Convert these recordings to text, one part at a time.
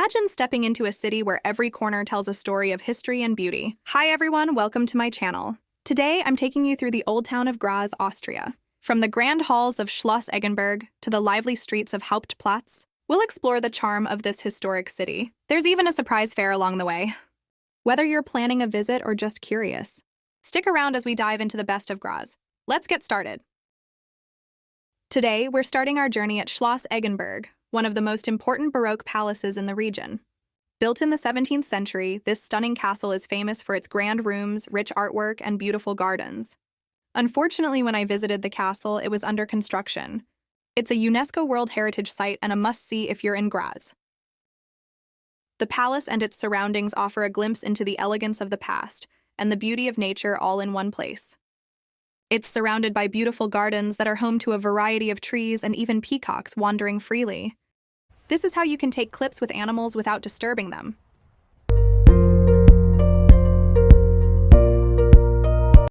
Imagine stepping into a city where every corner tells a story of history and beauty. Hi everyone, welcome to my channel. Today I'm taking you through the old town of Graz, Austria. From the grand halls of Schloss Eggenberg to the lively streets of Hauptplatz, we'll explore the charm of this historic city. There's even a surprise fair along the way. Whether you're planning a visit or just curious, stick around as we dive into the best of Graz. Let's get started. Today, we're starting our journey at Schloss Eggenberg, one of the most important Baroque palaces in the region. Built in the 17th century, this stunning castle is famous for its grand rooms, rich artwork, and beautiful gardens. Unfortunately, when I visited the castle, it was under construction. It's a UNESCO World Heritage Site and a must-see if you're in Graz. The palace and its surroundings offer a glimpse into the elegance of the past and the beauty of nature all in one place. It's surrounded by beautiful gardens that are home to a variety of trees and even peacocks wandering freely. This is how you can take clips with animals without disturbing them.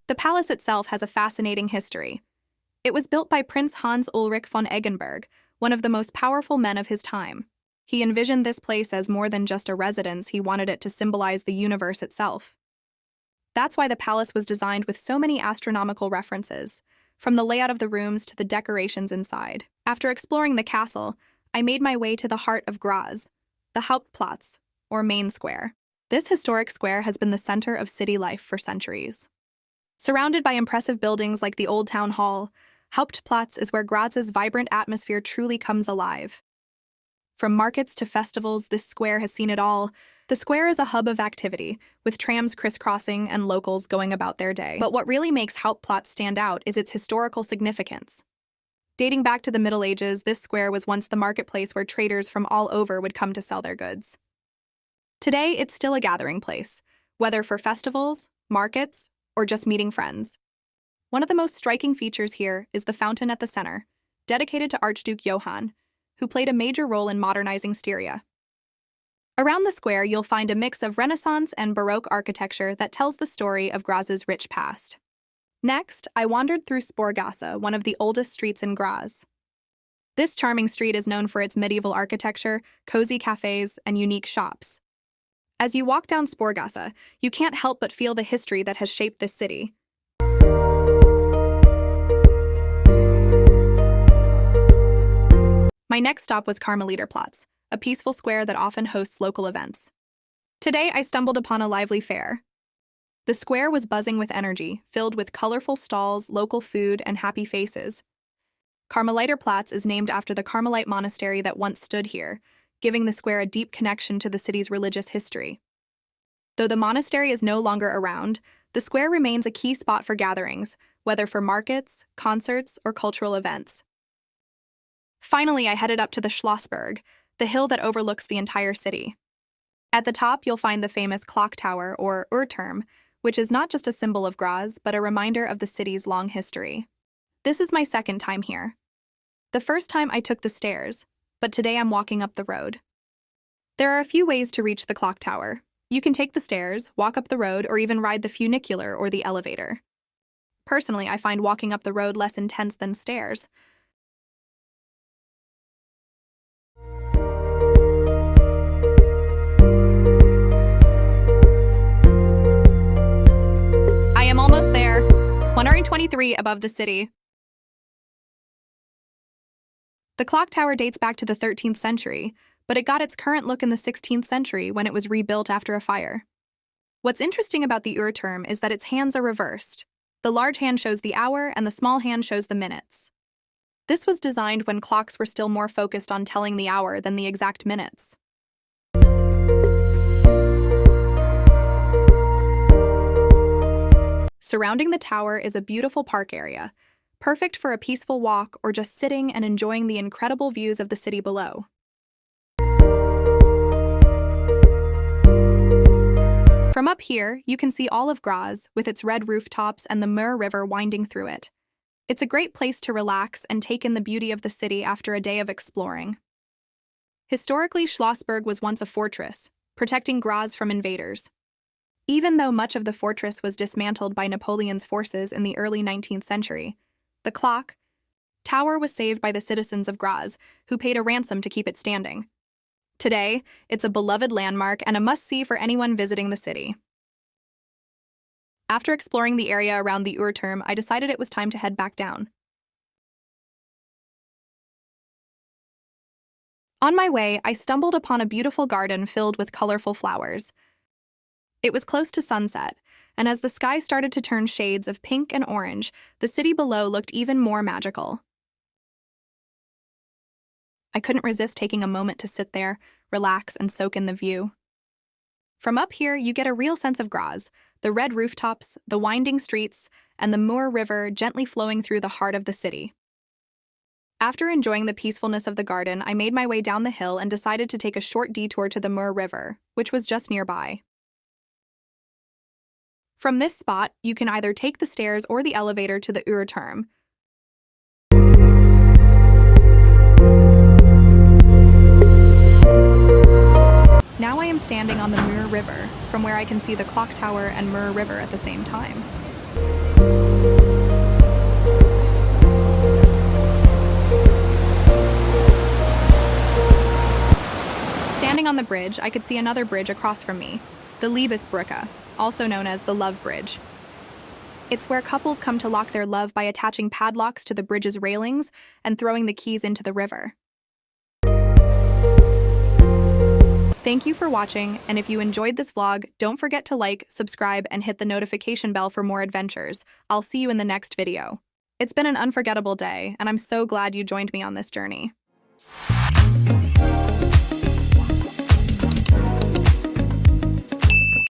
The palace itself has a fascinating history. It was built by Prince Hans Ulrich von Eggenberg, one of the most powerful men of his time. He envisioned this place as more than just a residence. He wanted it to symbolize the universe itself. That's why the palace was designed with so many astronomical references, from the layout of the rooms to the decorations inside. After exploring the castle, I made my way to the heart of Graz, the Hauptplatz, or main square. This historic square has been the center of city life for centuries. Surrounded by impressive buildings like the Old Town Hall, Hauptplatz is where Graz's vibrant atmosphere truly comes alive. From markets to festivals, this square has seen it all. The square is a hub of activity, with trams crisscrossing and locals going about their day. But what really makes Hauptplatz stand out is its historical significance. Dating back to the Middle Ages, this square was once the marketplace where traders from all over would come to sell their goods. Today, it's still a gathering place, whether for festivals, markets, or just meeting friends. One of the most striking features here is the fountain at the center, dedicated to Archduke Johann, who played a major role in modernizing Styria. Around the square, you'll find a mix of Renaissance and Baroque architecture that tells the story of Graz's rich past. Next, I wandered through Sporgasse, one of the oldest streets in Graz. This charming street is known for its medieval architecture, cozy cafes, and unique shops. As you walk down Sporgasse, you can't help but feel the history that has shaped this city. My next stop was Karmeliterplatz, a peaceful square that often hosts local events. Today, I stumbled upon a lively fair. The square was buzzing with energy, filled with colorful stalls, local food, and happy faces. Karmeliterplatz is named after the Carmelite monastery that once stood here, giving the square a deep connection to the city's religious history. Though the monastery is no longer around, the square remains a key spot for gatherings, whether for markets, concerts, or cultural events. Finally, I headed up to the Schlossberg, the hill that overlooks the entire city. At the top, you'll find the famous clock tower, or Uhrturm, which is not just a symbol of Graz, but a reminder of the city's long history. This is my second time here. The first time I took the stairs, but today I'm walking up the road. There are a few ways to reach the clock tower. You can take the stairs, walk up the road, or even ride the funicular or the elevator. Personally, I find walking up the road less intense than stairs. I am almost there, 123 above the city. The clock tower dates back to the 13th century, but it got its current look in the 16th century when it was rebuilt after a fire. What's interesting about the Uhrturm is that its hands are reversed. The large hand shows the hour and the small hand shows the minutes. This was designed when clocks were still more focused on telling the hour than the exact minutes. Surrounding the tower is a beautiful park area, perfect for a peaceful walk or just sitting and enjoying the incredible views of the city below. From up here, you can see all of Graz with its red rooftops and the Mur River winding through it. It's a great place to relax and take in the beauty of the city after a day of exploring. Historically, Schlossberg was once a fortress, protecting Graz from invaders. Even though much of the fortress was dismantled by Napoleon's forces in the early 19th century, the clock tower was saved by the citizens of Graz, who paid a ransom to keep it standing. Today, it's a beloved landmark and a must-see for anyone visiting the city. After exploring the area around the Uhrturm, I decided it was time to head back down. On my way, I stumbled upon a beautiful garden filled with colorful flowers. It was close to sunset, and as the sky started to turn shades of pink and orange, the city below looked even more magical. I couldn't resist taking a moment to sit there, relax, and soak in the view. From up here, you get a real sense of Graz, the red rooftops, the winding streets, and the Mur River gently flowing through the heart of the city. After enjoying the peacefulness of the garden, I made my way down the hill and decided to take a short detour to the Mur River, which was just nearby. From this spot, you can either take the stairs or the elevator to the Uhrturm. Now I am standing on the Mur River, from where I can see the clock tower and Mur River at the same time. Standing on the bridge, I could see another bridge across from me, the Liebesbrücke, also known as the Love Bridge. It's where couples come to lock their love by attaching padlocks to the bridge's railings and throwing the keys into the river. Thank you for watching, and if you enjoyed this vlog, don't forget to like, subscribe, and hit the notification bell for more adventures. I'll see you in the next video. It's been an unforgettable day, and I'm so glad you joined me on this journey.